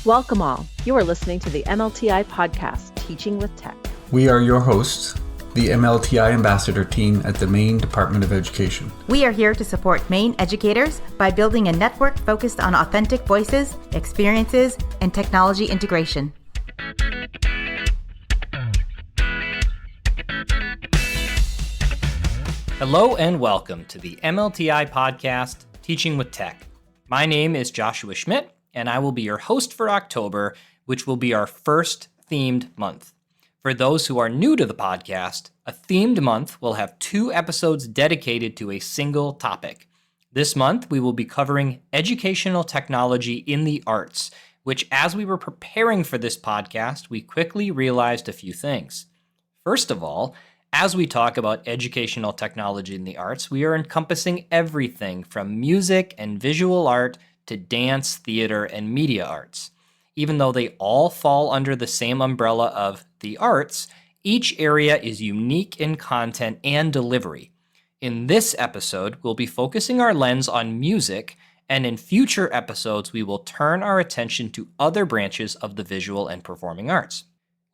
Welcome all. You are listening to the MLTI podcast, Teaching with Tech. We are your hosts, the MLTI Ambassador team at the Maine Department of Education. We are here to support Maine educators by building a network focused on authentic voices, experiences, and technology integration. Hello and welcome to the MLTI podcast, Teaching with Tech. My name is Joshua Schmidt, and I will be your host for October, which will be our first themed month. For those who are new to the podcast, a themed month will have 2 episodes dedicated to a single topic. This month, we will be covering educational technology in the arts, which as we were preparing for this podcast, we quickly realized a few things. First of all, as we talk about educational technology in the arts, we are encompassing everything from music and visual art to dance, theater, and media arts. Even though they all fall under the same umbrella of the arts, each area is unique in content and delivery. In this episode, we'll be focusing our lens on music, and in future episodes, we will turn our attention to other branches of the visual and performing arts.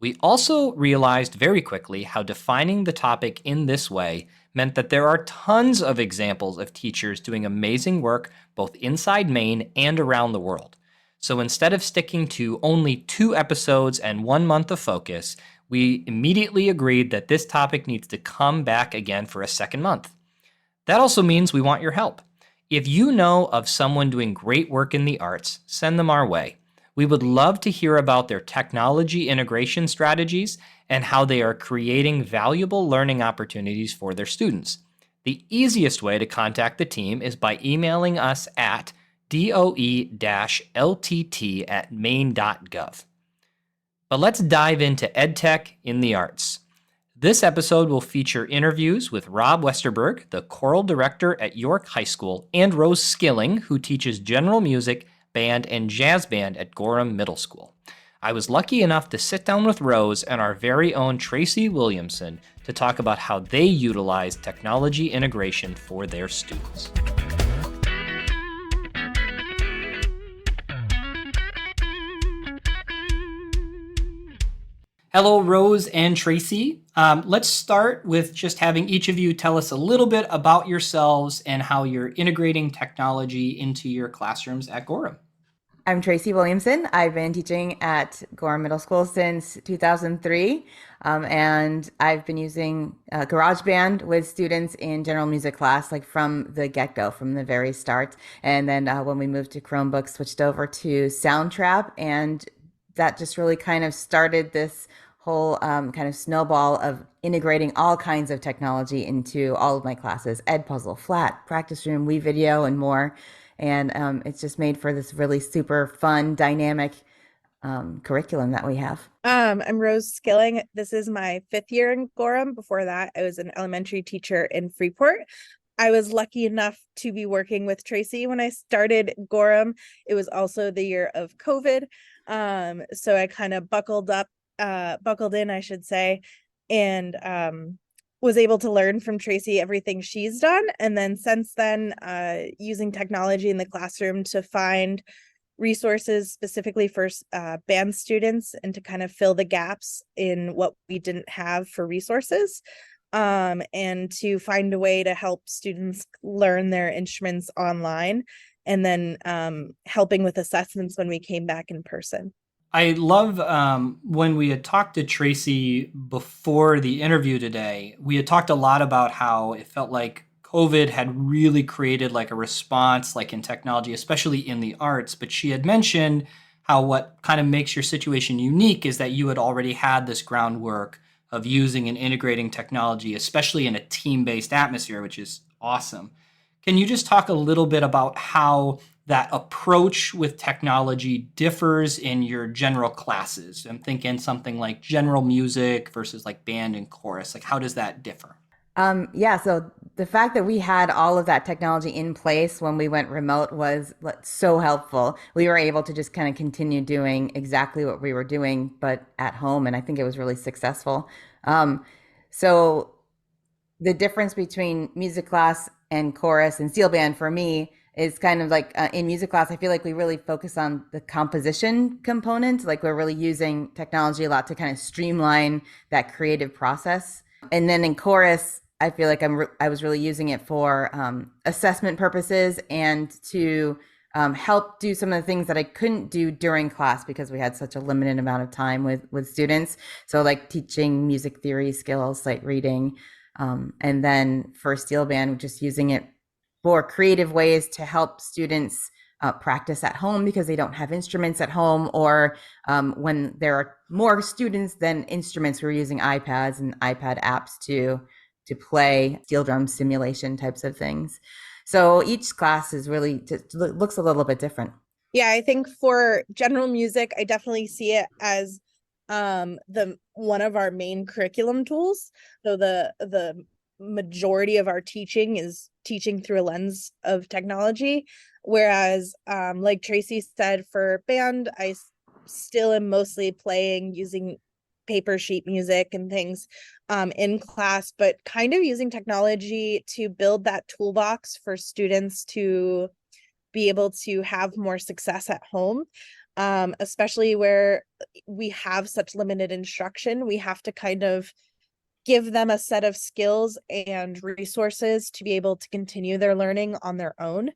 We also realized very quickly how defining the topic in this way meant that there are tons of examples of teachers doing amazing work both inside Maine and around the world. So instead of sticking to only 2 episodes and 1 month of focus, we immediately agreed that this topic needs to come back again for a second month. That also means we want your help. If you know of someone doing great work in the arts, send them our way. We would love to hear about their technology integration strategies and how they are creating valuable learning opportunities for their students. The easiest way to contact the team is by emailing us at doe-ltt@maine.gov. But let's dive into EdTech in the arts. This episode will feature interviews with Rob Westerberg, the Choral Director at York High School, and Rose Skilling, who teaches general music, band, and jazz band at Gorham Middle School. I was lucky enough to sit down with Rose and our very own Tracy Williamson to talk about how they utilize technology integration for their students. Hello, Rose and Tracy. Let's start with just having each of you tell us a little bit about yourselves and how you're integrating technology into your classrooms at Gorham. I'm Tracy Williamson. I've been teaching at Gorham Middle School since 2003, and I've been using GarageBand with students in general music class, like from the get-go, from the very start. And then when we moved to Chromebook, switched over to Soundtrap, and that just really kind of started this whole kind of snowball of integrating all kinds of technology into all of my classes: Edpuzzle, Flat, Practice Room, WeVideo, and more. And it's just made for this really super fun, dynamic curriculum that we have. I'm Rose Skilling. This is my 5th year in Gorham. Before that, I was an elementary teacher in Freeport. I was lucky enough to be working with Tracy when I started Gorham. It was also the year of COVID. So I kind of buckled in, I should say, and was able to learn from Tracy everything she's done. And then since then, using technology in the classroom to find resources specifically for band students and to kind of fill the gaps in what we didn't have for resources, and to find a way to help students learn their instruments online, and then helping with assessments when we came back in person. I love when we had talked to Tracy before the interview today, we had talked a lot about how it felt like COVID had really created like a response like in technology, especially in the arts. But she had mentioned how what kind of makes your situation unique is that you had already had this groundwork of using and integrating technology, especially in a team-based atmosphere, which is awesome. Can you just talk a little bit about how that approach with technology differs in your general classes? I'm thinking something like general music versus like band and chorus. Like, how does that differ? So the fact that we had all of that technology in place when we went remote was so helpful. We were able to just kind of continue doing exactly what we were doing, but at home. And I think it was really successful. So the difference between music class and chorus and steel band for me is kind of like in music class, I feel like we really focus on the composition component. Like we're really using technology a lot to kind of streamline that creative process. And then in chorus, I feel like I was really using it for assessment purposes and to help do some of the things that I couldn't do during class because we had such a limited amount of time with students. So like teaching music theory skills, sight reading, and then for steel band, just using it for creative ways to help students practice at home because they don't have instruments at home, or when there are more students than instruments, we're using iPads and iPad apps to play steel drum simulation types of things. So each class is really looks a little bit different. Yeah, I think for general music, I definitely see it as the one of our main curriculum tools. So the majority of our teaching is teaching through a lens of technology, whereas like Tracy said, for band, I still am mostly playing using paper sheet music and things in class, but kind of using technology to build that toolbox for students to be able to have more success at home, especially where we have such limited instruction. We have to kind of give them a set of skills and resources to be able to continue their learning on their own.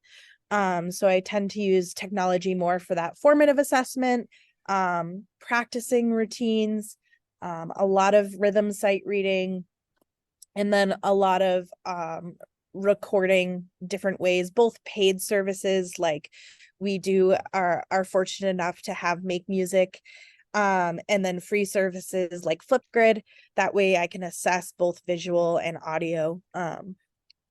So I tend to use technology more for that formative assessment, practicing routines, a lot of rhythm sight reading, and then a lot of recording different ways, both paid services like we do are fortunate enough to have Make Music, and then free services like Flipgrid. That way I can assess both visual and audio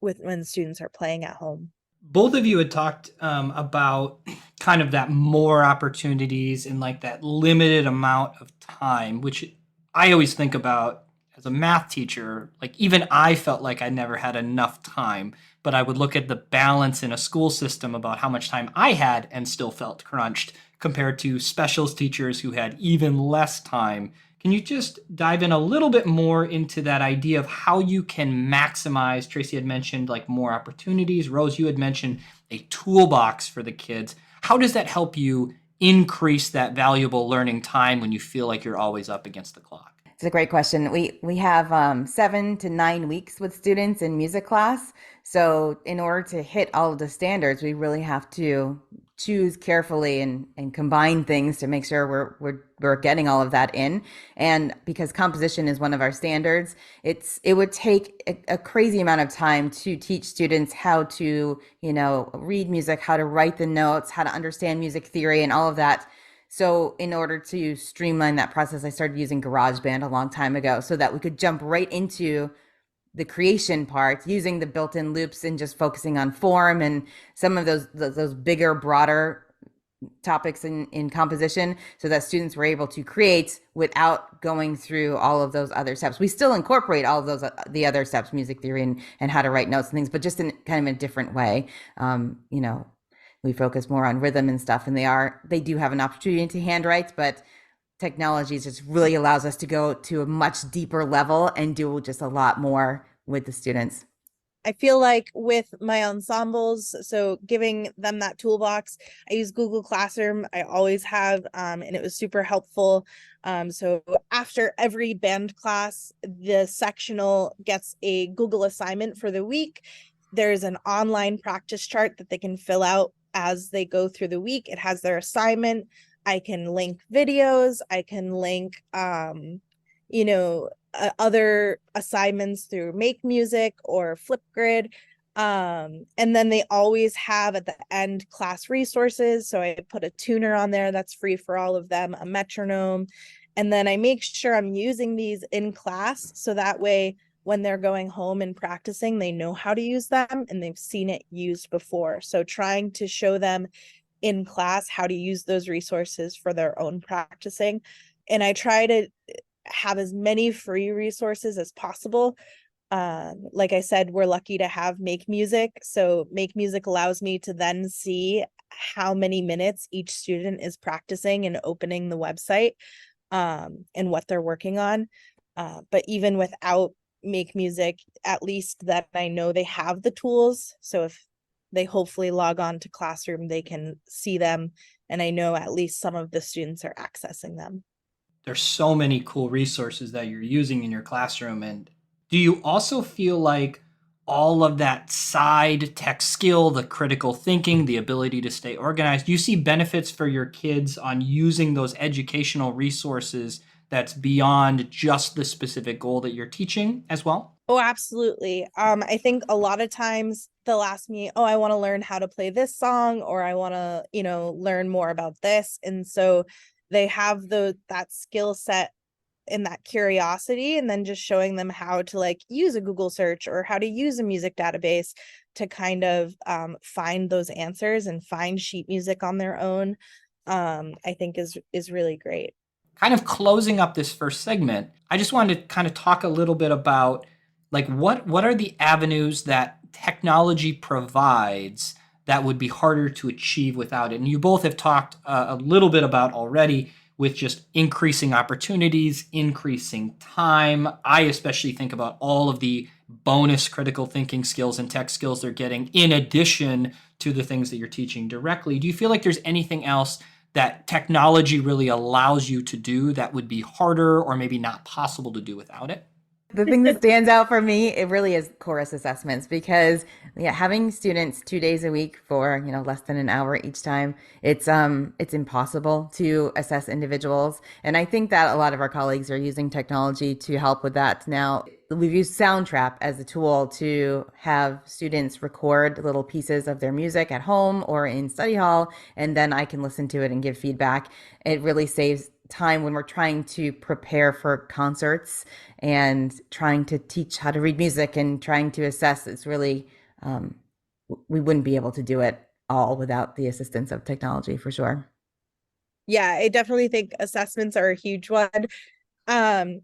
with when students are playing at home. Both of you had talked about kind of that more opportunities and like that limited amount of time, which I always think about as a math teacher. Like even I felt like I never had enough time, but I would look at the balance in a school system about how much time I had and still felt crunched compared to specials teachers who had even less time. Can you just dive in a little bit more into that idea of how you can maximize? Tracy had mentioned like more opportunities. Rose, you had mentioned a toolbox for the kids. How does that help you increase that valuable learning time when you feel like you're always up against the clock? It's a great question. We have 7 to 9 weeks with students in music class. So in order to hit all of the standards, we really have to choose carefully and combine things to make sure we're getting all of that in. And because composition is one of our standards, it would take a crazy amount of time to teach students how to, read music, how to write the notes, how to understand music theory and all of that. So in order to streamline that process, I started using GarageBand a long time ago so that we could jump right into the creation part using the built-in loops and just focusing on form and some of those bigger, broader topics in composition so that students were able to create without going through all of those other steps. We still incorporate all of those, the other steps, music theory and how to write notes and things, but just in kind of a different way. We focus more on rhythm and stuff, and they do have an opportunity to handwrite, but technology just really allows us to go to a much deeper level and do just a lot more with the students. I feel like with my ensembles, so giving them that toolbox, I use Google Classroom. I always have, and it was super helpful. So after every band class, the sectional gets a Google assignment for the week. There's an online practice chart that they can fill out as they go through the week. It has their assignment. I can link videos. I can link, other assignments through Make Music or Flipgrid. And then they always have at the end class resources. So I put a tuner on there that's free for all of them, a metronome. And then I make sure I'm using these in class so that way when they're going home and practicing, they know how to use them and they've seen it used before. So trying to show them in class how to use those resources for their own practicing. And I try to have as many free resources as possible. Like I said, we're lucky to have Make Music. So Make Music allows me to then see how many minutes each student is practicing and opening the website, and what they're working on. But even without Make Music, at least that I know they have the tools. So if they hopefully log on to Classroom, they can see them. And I know at least some of the students are accessing them. There's so many cool resources that you're using in your classroom. And do you also feel like all of that side tech skill, the critical thinking, the ability to stay organized, do you see benefits for your kids on using those educational resources that's beyond just the specific goal that you're teaching as well? Oh, absolutely. I think a lot of times they'll ask me, oh, I want to learn how to play this song, or I want to, learn more about this. And so they have that skill set and that curiosity, and then just showing them how to like use a Google search or how to use a music database to kind of find those answers and find sheet music on their own, I think is really great. Kind of closing up this first segment, I just wanted to kind of talk a little bit about like what are the avenues that technology provides that would be harder to achieve without it? And you both have talked a little bit about already with just increasing opportunities, increasing time. I especially think about all of the bonus critical thinking skills and tech skills they're getting in addition to the things that you're teaching directly. Do you feel like there's anything else that technology really allows you to do that would be harder or maybe not possible to do without it? The thing that stands out for me, it really is chorus assessments, because having students 2 days a week for, less than an hour each time, it's impossible to assess individuals. And I think that a lot of our colleagues are using technology to help with that. Now, we've used Soundtrap as a tool to have students record little pieces of their music at home or in study hall, and then I can listen to it and give feedback. It really saves time when we're trying to prepare for concerts and trying to teach how to read music and trying to assess. It's really, we wouldn't be able to do it all without the assistance of technology, for sure. Yeah, I definitely think assessments are a huge one. And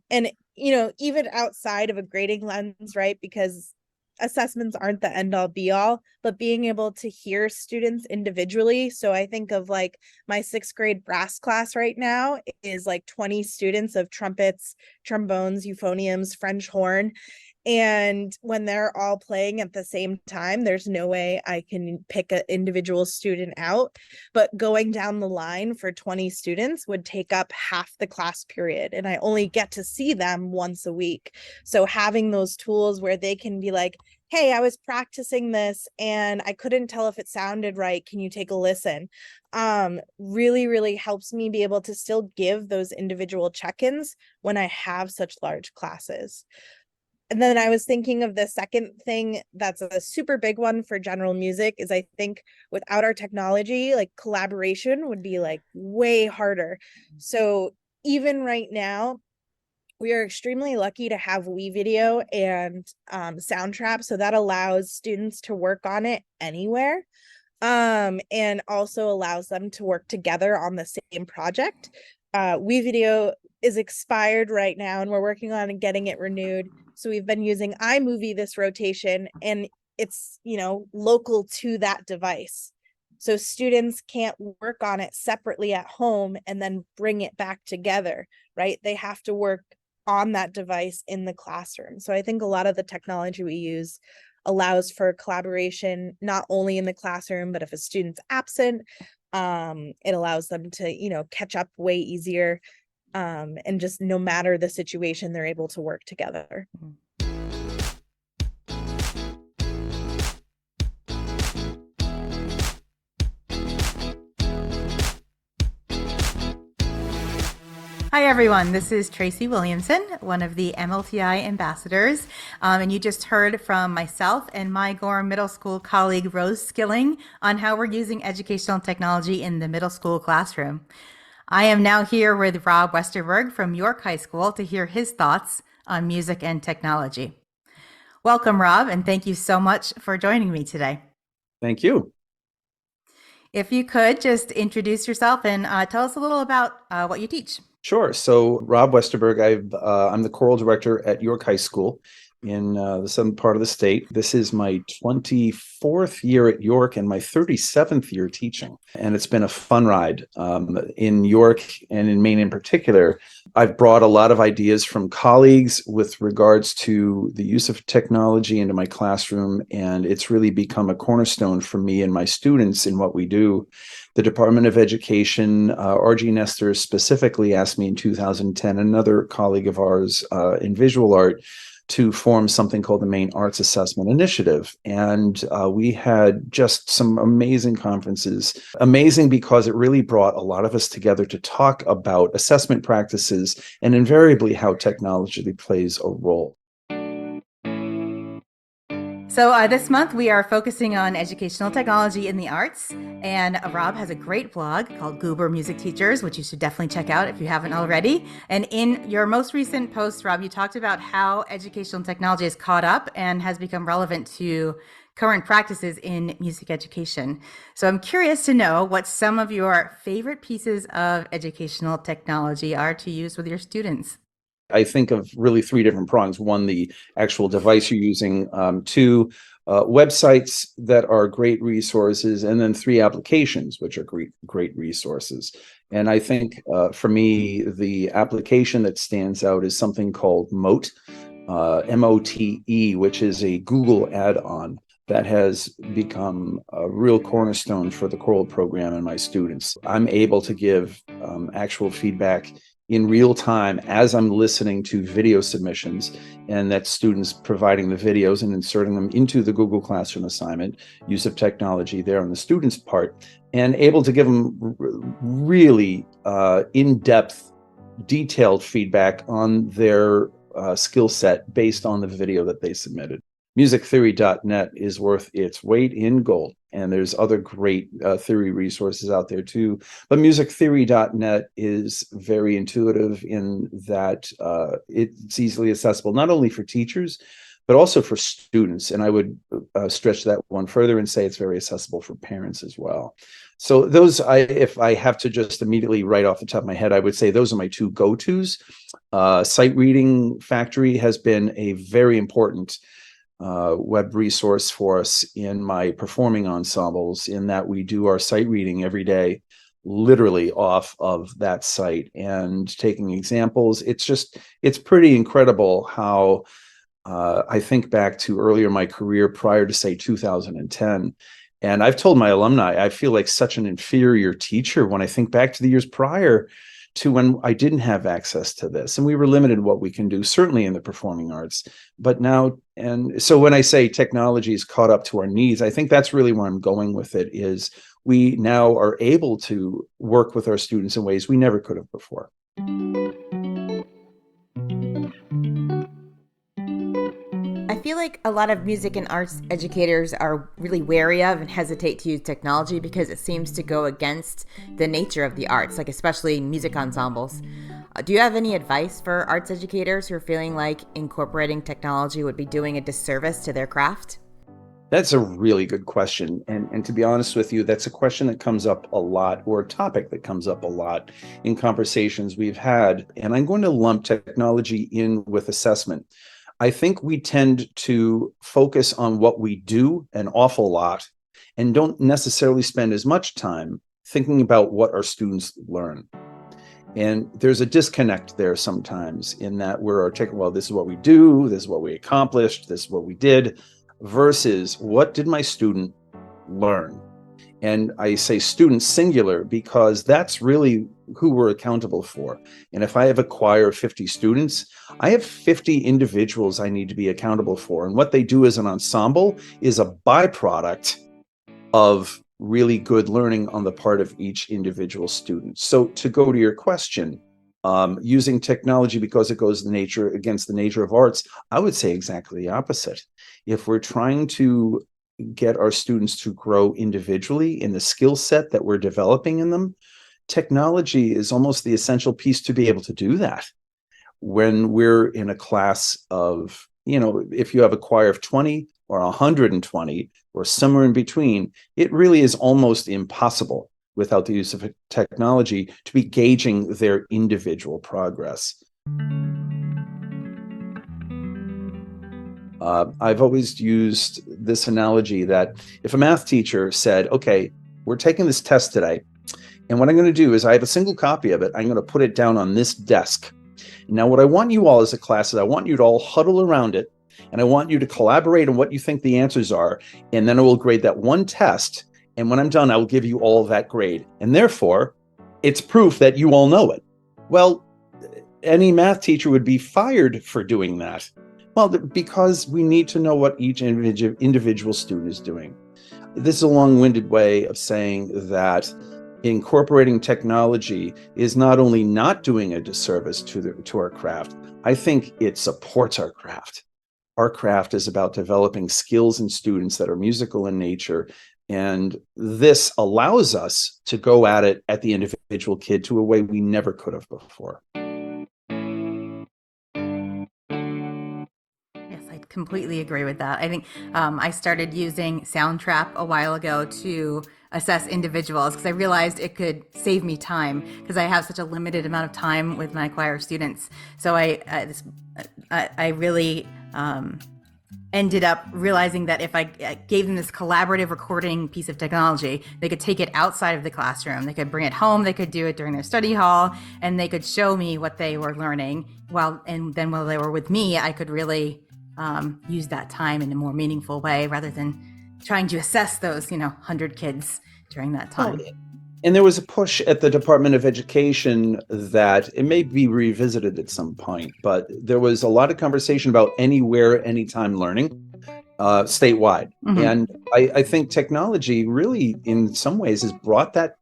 even outside of a grading lens, right? Because assessments aren't the end all be all, but being able to hear students individually. So I think of like my 6th grade brass class right now is like 20 students of trumpets, trombones, euphoniums, French horn. And when they're all playing at the same time, there's no way I can pick an individual student out. But going down the line for 20 students would take up half the class period. And I only get to see them once a week. So having those tools where they can be like, hey, I was practicing this and I couldn't tell if it sounded right. Can you take a listen? Really, really helps me be able to still give those individual check-ins when I have such large classes. And then I was thinking of the second thing that's a super big one for general music is I think without our technology, like collaboration would be like way harder. So even right now, we are extremely lucky to have WeVideo and Soundtrap. So that allows students to work on it anywhere, and also allows them to work together on the same project. WeVideo is expired right now and we're working on getting it renewed. So we've been using iMovie this rotation, and it's, local to that device. So students can't work on it separately at home and then bring it back together, right? They have to work on that device in the classroom. So I think a lot of the technology we use allows for collaboration, not only in the classroom, but if a student's absent, it allows them to, catch up way easier. And just no matter the situation, they're able to work together. Hi, everyone. This is Tracy Williamson, one of the MLTI ambassadors. And you just heard from myself and my Gorham Middle School colleague, Rose Skilling, on how we're using educational technology in the middle school classroom. I am now here with Rob Westerberg from York High School to hear his thoughts on music and technology. Welcome, Rob, and thank you so much for joining me today. Thank you. If you could just introduce yourself and tell us a little about what you teach. Sure. So Rob Westerberg, I'm the choral director at York High School. in the southern part of the state. This is my 24th year at York and my 37th year teaching. And it's been a fun ride. In York and in Maine in particular, I've brought a lot of ideas from colleagues with regards to the use of technology into my classroom, and it's really become a cornerstone for me and my students in what we do. The Department of Education, R.G. Nestor specifically asked me in 2010, another colleague of ours in visual art, to form something called the Maine Arts Assessment Initiative. And we had just some amazing conferences. Amazing because it really brought a lot of us together to talk about assessment practices and invariably how technology plays a role. So this month we are focusing on educational technology in the arts, and Rob has a great blog called Goober Music Teachers, which you should definitely check out if you haven't already. And in your most recent post, Rob, you talked about how educational technology has caught up and has become relevant to current practices in music education. So I'm curious to know what some of your favorite pieces of educational technology are to use with your students. I think of really three different prongs. One, the actual device you're using. Two, websites that are great resources. And then three, applications, which are great resources. And I think for me, the application that stands out is something called Mote, MOTE, which is a Google add-on that has become a real cornerstone for the choral program and my students. I'm able to give actual feedback in real time as I'm listening to video submissions, and that's students providing the videos and inserting them into the Google Classroom assignment, use of technology there on the student's part, and able to give them really in-depth, detailed feedback on their skill set based on the video that they submitted. Musictheory.net is worth its weight in gold, and there's other great theory resources out there too. But musictheory.net is very intuitive in that it's easily accessible, not only for teachers, but also for students. And I would stretch that one further and say it's very accessible for parents as well. So those, if I have to just immediately right off the top of my head, I would say those are my two go-tos. Sight Reading Factory has been a very important web resource for us in my performing ensembles, in that we do our sight reading every day, literally off of that site and taking examples. It's pretty incredible how I think back to earlier in my career prior to, say, 2010. And I've told my alumni, I feel like such an inferior teacher when I think back to the years prior to when I didn't have access to this, and we were limited in what we can do, certainly in the performing arts. But now, and so when I say technology is caught up to our needs, I think that's really where I'm going with it, is we now are able to work with our students in ways we never could have before. I feel like a lot of music and arts educators are really wary of and hesitate to use technology because it seems to go against the nature of the arts, like especially music ensembles. Do you have any advice for arts educators who are feeling like incorporating technology would be doing a disservice to their craft? That's a really good question. And to be honest with you, that's a question that comes up a lot, or a topic that comes up a lot in conversations we've had. And I'm going to lump technology in with assessment. I think we tend to focus on what we do an awful lot and don't necessarily spend as much time thinking about what our students learn. And there's a disconnect there sometimes in that we're well, this is what we do, this is what we accomplished, this is what we did, versus what did my student learn? And I say student singular because that's really who we're accountable for. And if I have a choir of 50 students, I have 50 individuals I need to be accountable for. And what they do as an ensemble is a byproduct of really good learning on the part of each individual student. So to go to your question, using technology because it goes against the nature of arts, I would say exactly the opposite. If we're trying to get our students to grow individually in the skill set that we're developing in them, technology is almost the essential piece to be able to do that. When we're in a class of, if you have a choir of 20 or 120 or somewhere in between, it really is almost impossible without the use of technology to be gauging their individual progress. I've always used this analogy that if a math teacher said, okay, we're taking this test today, and what I'm going to do is I have a single copy of it. I'm going to put it down on this desk. Now, what I want you all as a class is I want you to all huddle around it, and I want you to collaborate on what you think the answers are, and then I will grade that one test. And when I'm done, I will give you all that grade. And therefore, it's proof that you all know it. Well, any math teacher would be fired for doing that. Well, because we need to know what each individual student is doing. This is a long-winded way of saying that incorporating technology is not only not doing a disservice to our craft, I think it supports our craft. Our craft is about developing skills in students that are musical in nature, and this allows us to go at it at the individual kid to a way we never could have before. Completely agree with that. I think I started using Soundtrap a while ago to assess individuals because I realized it could save me time because I have such a limited amount of time with my choir students. So I really ended up realizing that if I gave them this collaborative recording piece of technology, they could take it outside of the classroom. They could bring it home. They could do it during their study hall, and they could show me what they were learning. And then while they were with me, I could really use that time in a more meaningful way rather than trying to assess those 100 kids during that time. And there was a push at the Department of Education that it may be revisited at some point, but there was a lot of conversation about anywhere, anytime learning statewide. Mm-hmm. And I think technology really, in some ways, has brought that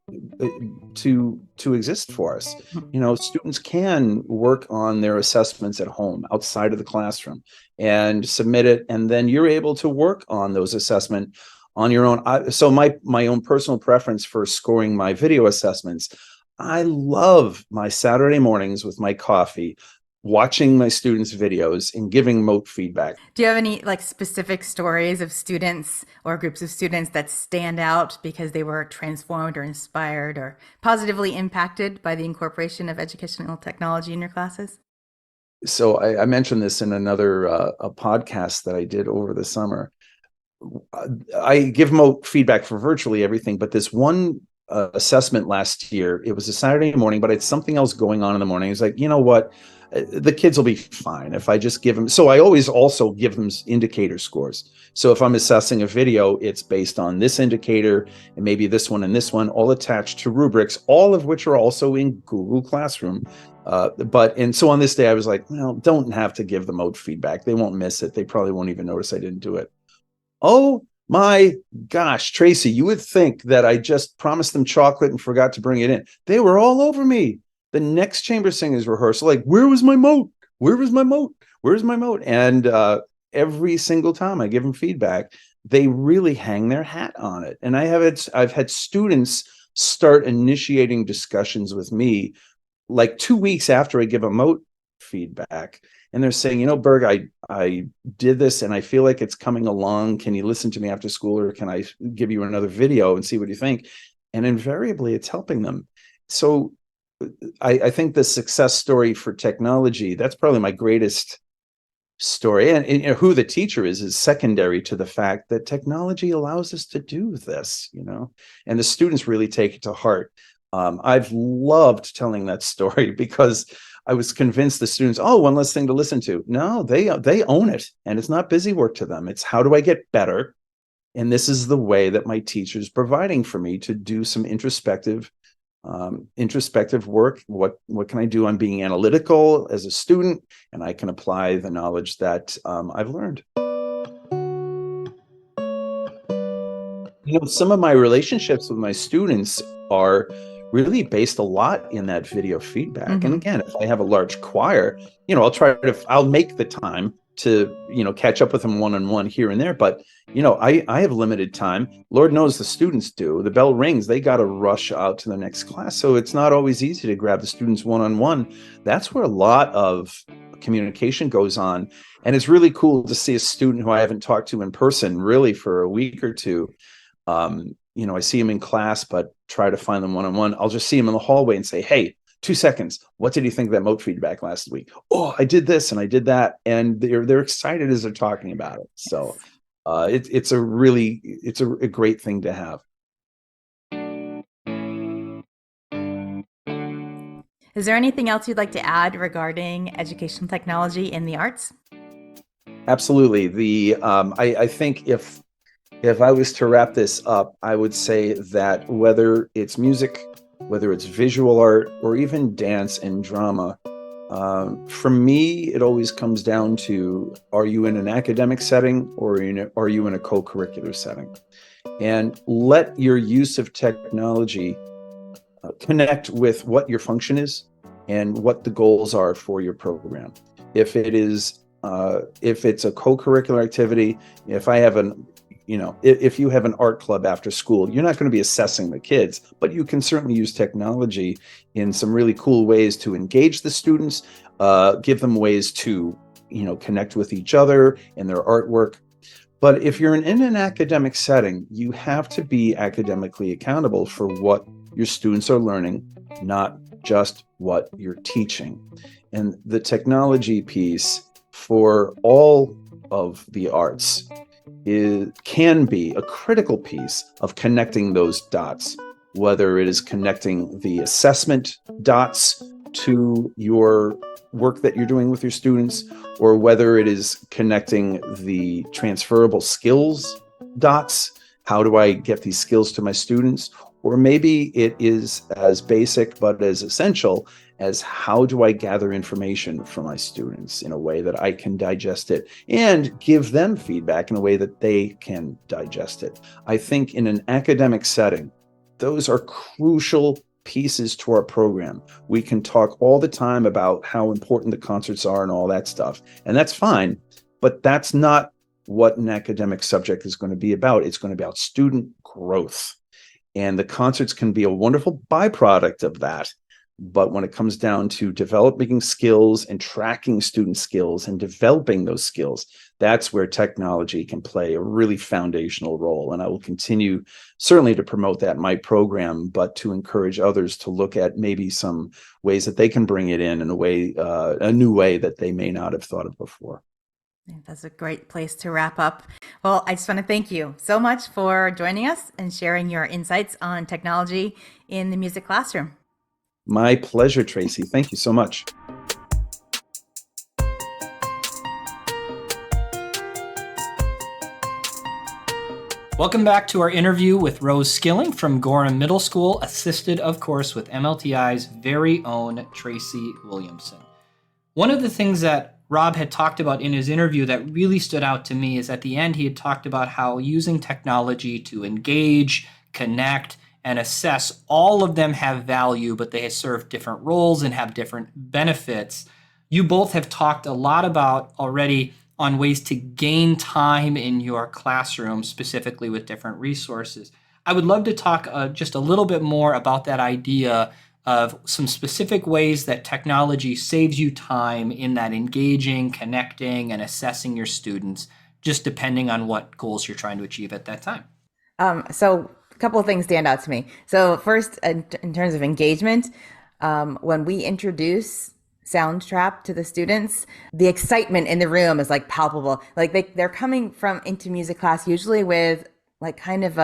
to exist for us. Mm-hmm. Students can work on their assessments at home, outside of the classroom, and submit it, and then you're able to work on those assessments on your own. So my own personal preference for scoring my video assessments, I love my Saturday mornings with my coffee, watching my students' videos and giving moat feedback. Do you have any specific stories of students or groups of students that stand out because they were transformed or inspired or positively impacted by the incorporation of educational technology in your classes? So I mentioned this in another a podcast that I did over the summer. I give moat feedback for virtually everything, but this one assessment last year, it was a Saturday morning, but it's something else going on in the morning. It's like, you know what? The kids will be fine if I just give them. So I always also give them indicator scores. So if I'm assessing a video, it's based on this indicator and maybe this one and this one, all attached to rubrics, all of which are also in Google Classroom. And so on this day, I was like, well, don't have to give the moat feedback. They won't miss it. They probably won't even notice I didn't do it. Oh my gosh, Tracy, you would think that I just promised them chocolate and forgot to bring it in. They were all over me. The next chamber singers rehearsal, like, where was my moat? Where was my moat? Where's my moat? And every single time I give them feedback, they really hang their hat on it. And I've had students start initiating discussions with me like 2 weeks after I give a moat feedback. And they're saying, Berg, I did this and I feel like it's coming along. Can you listen to me after school, or can I give you another video and see what you think? And invariably it's helping them. So I think the success story for technology, that's probably my greatest story. And who the teacher is secondary to the fact that technology allows us to do this, and the students really take it to heart. I've loved telling that story because I was convinced the students, one less thing to listen to. No, they own it, and it's not busy work to them. It's how do I get better? And this is the way that my teacher's providing for me to do some introspective work. What can I do on being analytical as a student? And I can apply the knowledge that I've learned. Some of my relationships with my students are really based a lot in that video feedback. Mm-hmm. And again, if I have a large choir, I'll make the time to, catch up with them one-on-one here and there. But, I have limited time. Lord knows the students do. The bell rings, they got to rush out to the next class. So it's not always easy to grab the students one-on-one. That's where a lot of communication goes on. And it's really cool to see a student who I haven't talked to in person really for a week or two. I see them in class, but try to find them one-on-one. I'll just see them in the hallway and say, hey, 2 seconds. What did you think of that moat feedback last week? Oh, I did this and I did that. And they're excited as they're talking about it. So it's a great thing to have. Is there anything else you'd like to add regarding educational technology in the arts? Absolutely. I think if I was to wrap this up, I would say that whether it's music, whether it's visual art, or even dance and drama, for me, it always comes down to, are you in an academic setting or are you in a co-curricular setting? And let your use of technology connect with what your function is and what the goals are for your program. If it's a co-curricular activity, if you have an art club after school, you're not going to be assessing the kids, but you can certainly use technology in some really cool ways to engage the students, give them ways to, connect with each other in their artwork. But if you're in an academic setting, you have to be academically accountable for what your students are learning, not just what you're teaching. And the technology piece for all of the arts can be a critical piece of connecting those dots, whether it is connecting the assessment dots to your work that you're doing with your students, or whether it is connecting the transferable skills dots. How do I get these skills to my students? Or maybe it is as basic but as essential as, how do I gather information from my students in a way that I can digest it and give them feedback in a way that they can digest it. I think in an academic setting, those are crucial pieces to our program. We can talk all the time about how important the concerts are and all that stuff, and that's fine, but that's not what an academic subject is going to be about. It's going to be about student growth. And the concerts can be a wonderful byproduct of that. But when it comes down to developing skills and tracking student skills and developing those skills, that's where technology can play a really foundational role. And I will continue certainly to promote that in my program, but to encourage others to look at maybe some ways that they can bring it in a way, a new way that they may not have thought of before. That's a great place to wrap up. Well, I just want to thank you so much for joining us and sharing your insights on technology in the music classroom. My pleasure, Tracy. Thank you so much. Welcome back to our interview with Rose Skilling from Gorham Middle School, assisted, of course, with MLTI's very own Tracy Williamson. One of the things that Rob had talked about in his interview that really stood out to me is at the end he had talked about how using technology to engage, connect, and assess, all of them have value, but they serve different roles and have different benefits. You both have talked a lot about already on ways to gain time in your classroom, specifically with different resources. I would love to talk just a little bit more about that idea of some specific ways that technology saves you time in that engaging, connecting, and assessing your students, just depending on what goals you're trying to achieve at that time. So a couple of things stand out to me. So first, in terms of engagement, when we introduce Soundtrap to the students, the excitement in the room is like palpable. Like they're coming into music class usually with like kind of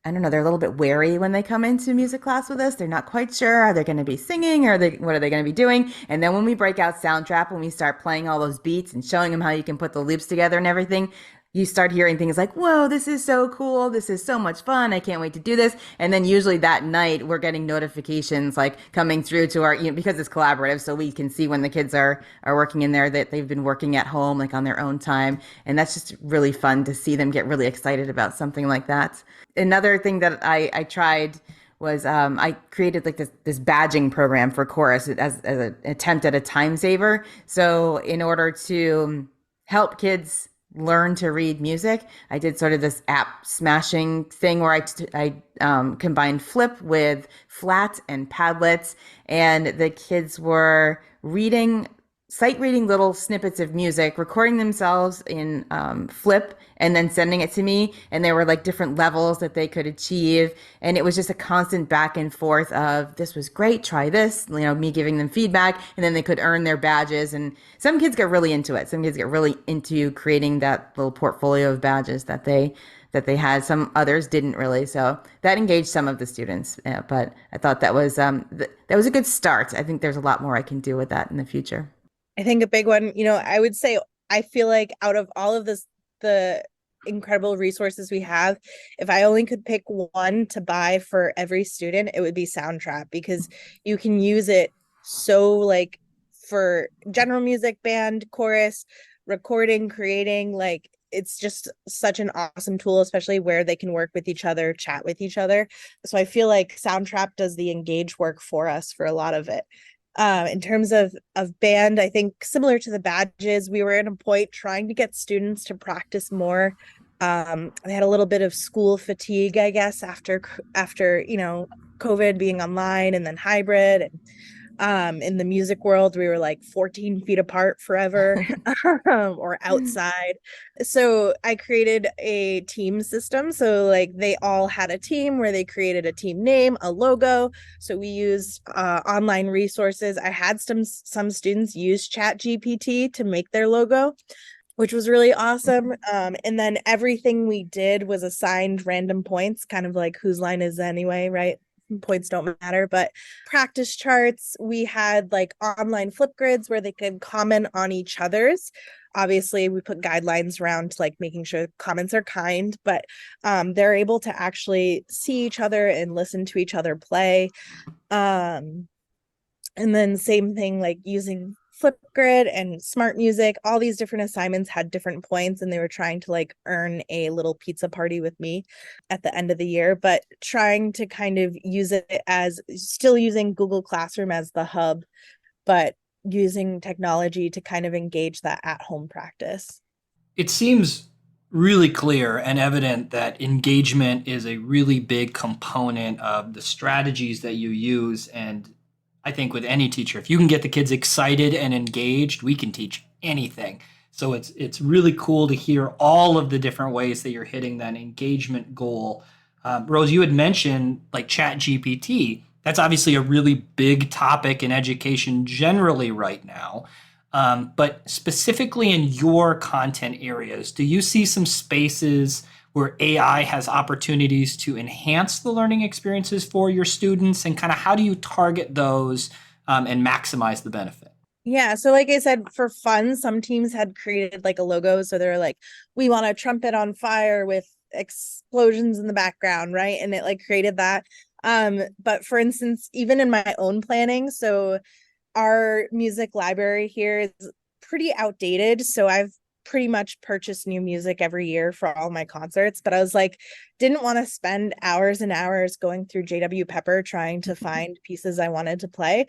I don't know, they're a little bit wary when they come into music class with us. They're not quite sure, are they going to be singing or what are they going to be doing? And then when we break out Soundtrap, when we start playing all those beats and showing them how you can put the loops together and everything, you start hearing things like, whoa, this is so cool. This is so much fun. I can't wait to do this. And then usually that night we're getting notifications like coming through to our, because it's collaborative. So we can see when the kids are working in there that they've been working at home, like on their own time. And that's just really fun to see them get really excited about something like that. Another thing that I tried was I created like this badging program for chorus as an attempt at a time saver. So in order to help kids learn to read music, I did sort of this app smashing thing where I combined flip with flat and Padlets, and the kids were reading sight reading little snippets of music, recording themselves in Flip, and then sending it to me. And there were like different levels that they could achieve. And it was just a constant back and forth of, this was great, try this, me giving them feedback. And then they could earn their badges. And some kids get really into it. Some kids get really into creating that little portfolio of badges that they had. Some others didn't really. So that engaged some of the students. But I thought that was a good start. I think there's a lot more I can do with that in the future. I think a big one, I would say, I feel like out of all of this, the incredible resources we have, if I only could pick one to buy for every student, it would be Soundtrap, because you can use it so like for general music, band, chorus, recording, creating, like it's just such an awesome tool, especially where they can work with each other, chat with each other. So I feel like Soundtrap does the engage work for us for a lot of it. In terms of band, I think similar to the badges, we were at a point trying to get students to practice more. They had a little bit of school fatigue, I guess, after COVID being online and then hybrid. And in the music world, we were like 14 feet apart forever or outside. So I created a team system. So like they all had a team where they created a team name, a logo. So we used online resources. I had some students use ChatGPT to make their logo, which was really awesome. And then everything we did was assigned random points, kind of like whose line is anyway, right? Points don't matter, but practice charts. We had like online Flipgrids where they could comment on each other's. Obviously, we put guidelines around like making sure comments are kind, but they're able to actually see each other and listen to each other play. And then same thing, like using Flipgrid and Smart Music, all these different assignments had different points, and they were trying to like earn a little pizza party with me at the end of the year, but trying to kind of use it as still using Google Classroom as the hub, but using technology to kind of engage that at-home practice. It seems really clear and evident that engagement is a really big component of the strategies that you use. And I think with any teacher, if you can get the kids excited and engaged, we can teach anything. So it's really cool to hear all of the different ways that you're hitting that engagement goal. Rose, you had mentioned like ChatGPT. That's obviously a really big topic in education generally right now. But specifically in your content areas, do you see some spaces where AI has opportunities to enhance the learning experiences for your students, and kind of how do you target those and maximize the benefit? Yeah, so like I said, for fun, some teams had created like a logo. So they're like, we want a trumpet on fire with explosions in the background, right? And it like created that. But for instance, even in my own planning, so our music library here is pretty outdated. So I've pretty much purchased new music every year for all my concerts, but I was like, didn't want to spend hours and hours going through JW Pepper trying to find pieces I wanted to play.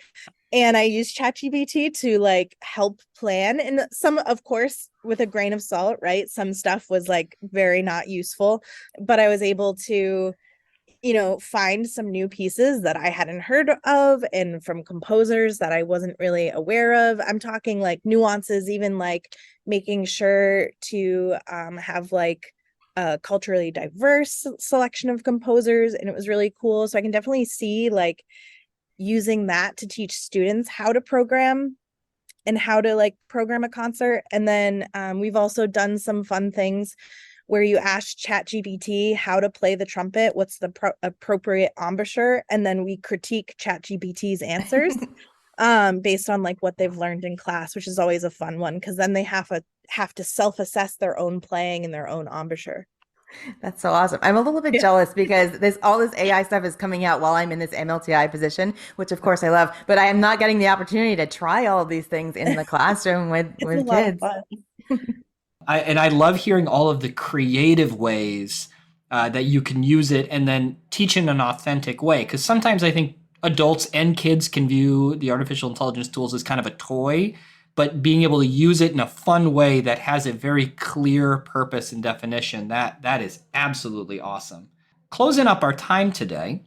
And I used ChatGPT to like help plan, and some, of course, with a grain of salt, right? Some stuff was like very not useful, but I was able to find some new pieces that I hadn't heard of and from composers that I wasn't really aware of. I'm talking like nuances, even like making sure to have like a culturally diverse selection of composers. And it was really cool. So I can definitely see like using that to teach students how to program and how to like program a concert. And then we've also done some fun things where you ask ChatGPT how to play the trumpet, what's the appropriate embouchure, and then we critique ChatGPT's answers based on like what they've learned in class, which is always a fun one, because then they have to self-assess their own playing and their own embouchure. That's so awesome. I'm a little bit jealous because all this AI stuff is coming out while I'm in this MLTI position, which of course I love, but I am not getting the opportunity to try all of these things in the classroom with kids. I love hearing all of the creative ways that you can use it and then teach in an authentic way. Because sometimes I think adults and kids can view the artificial intelligence tools as kind of a toy, but being able to use it in a fun way that has a very clear purpose and definition, that is absolutely awesome. Closing up our time today,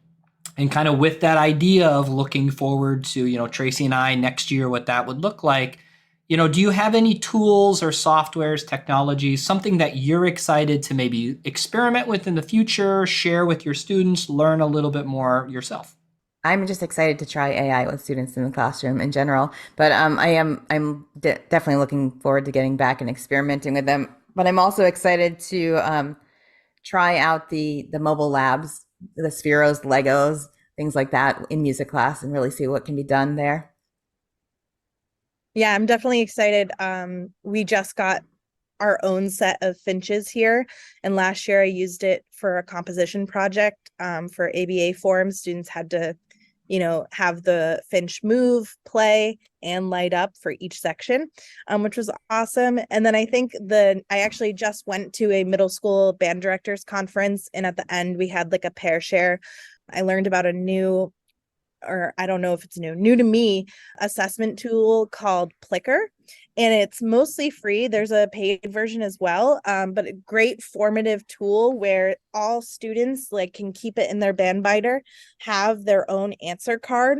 and kind of with that idea of looking forward to, Tracy and I next year, what that would look like, Do you have any tools or softwares, technologies, something that you're excited to maybe experiment with in the future, share with your students, learn a little bit more yourself? I'm just excited to try AI with students in the classroom in general, but definitely looking forward to getting back and experimenting with them. But I'm also excited to try out the mobile labs, the Spheros, Legos, things like that in music class, and really see what can be done there. Yeah, I'm definitely excited. We just got our own set of Finches here, and last year I used it for a composition project for ABA forums. Students had to, have the Finch move, play, and light up for each section, which was awesome. And then I think I actually just went to a middle school band directors conference, and at the end we had like a pair share. I learned about a new, or I don't know if it's new to me, assessment tool called Plicker. And it's mostly free. There's a paid version as well, but a great formative tool where all students can keep it in their band binder, have their own answer card,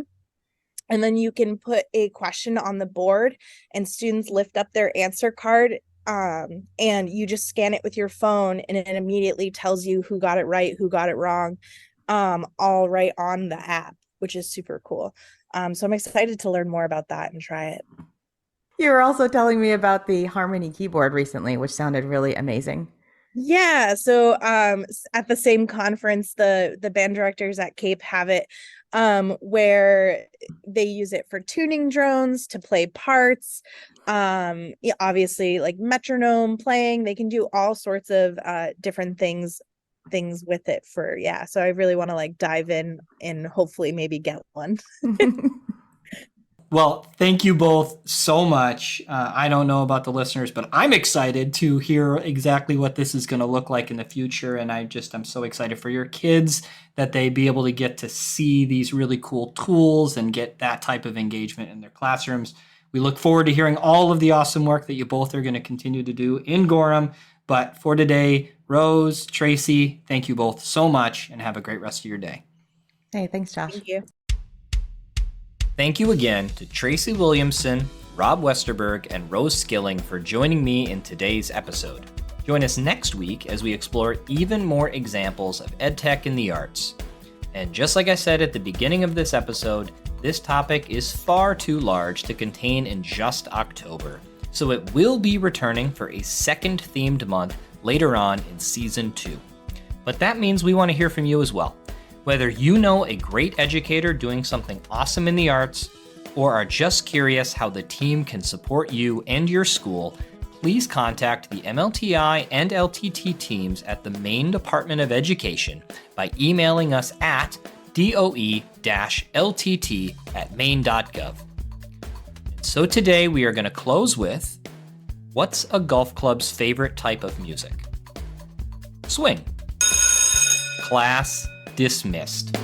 and then you can put a question on the board and students lift up their answer card, and you just scan it with your phone and it immediately tells you who got it right, who got it wrong, all right on the app, which is super cool. So I'm excited to learn more about that and try it. You were also telling me about the Harmony keyboard recently, which sounded really amazing. Yeah, so at the same conference, the band directors at Cape have it, where they use it for tuning drones to play parts. Obviously, like metronome playing, they can do all sorts of different things with it for, yeah. So I really want to dive in and hopefully maybe get one. Well, thank you both so much. I don't know about the listeners, but I'm excited to hear exactly what this is going to look like in the future. And I'm so excited for your kids that they be able to get to see these really cool tools and get that type of engagement in their classrooms. We look forward to hearing all of the awesome work that you both are going to continue to do in Gorham. But for today, Rose, Tracy, thank you both so much and have a great rest of your day. Hey, thanks, Josh. Thank you. Thank you again to Tracy Williamson, Rob Westerberg, and Rose Skilling for joining me in today's episode. Join us next week as we explore even more examples of EdTech in the arts. And just like I said at the beginning of this episode, this topic is far too large to contain in just October, so it will be returning for a second themed month later on in Season 2. But that means we want to hear from you as well. Whether you know a great educator doing something awesome in the arts, or are just curious how the team can support you and your school, please contact the MLTI and LTT teams at the Maine Department of Education by emailing us at doe-ltt@maine.gov. So today we are going to close with, what's a golf club's favorite type of music? Swing. Class dismissed.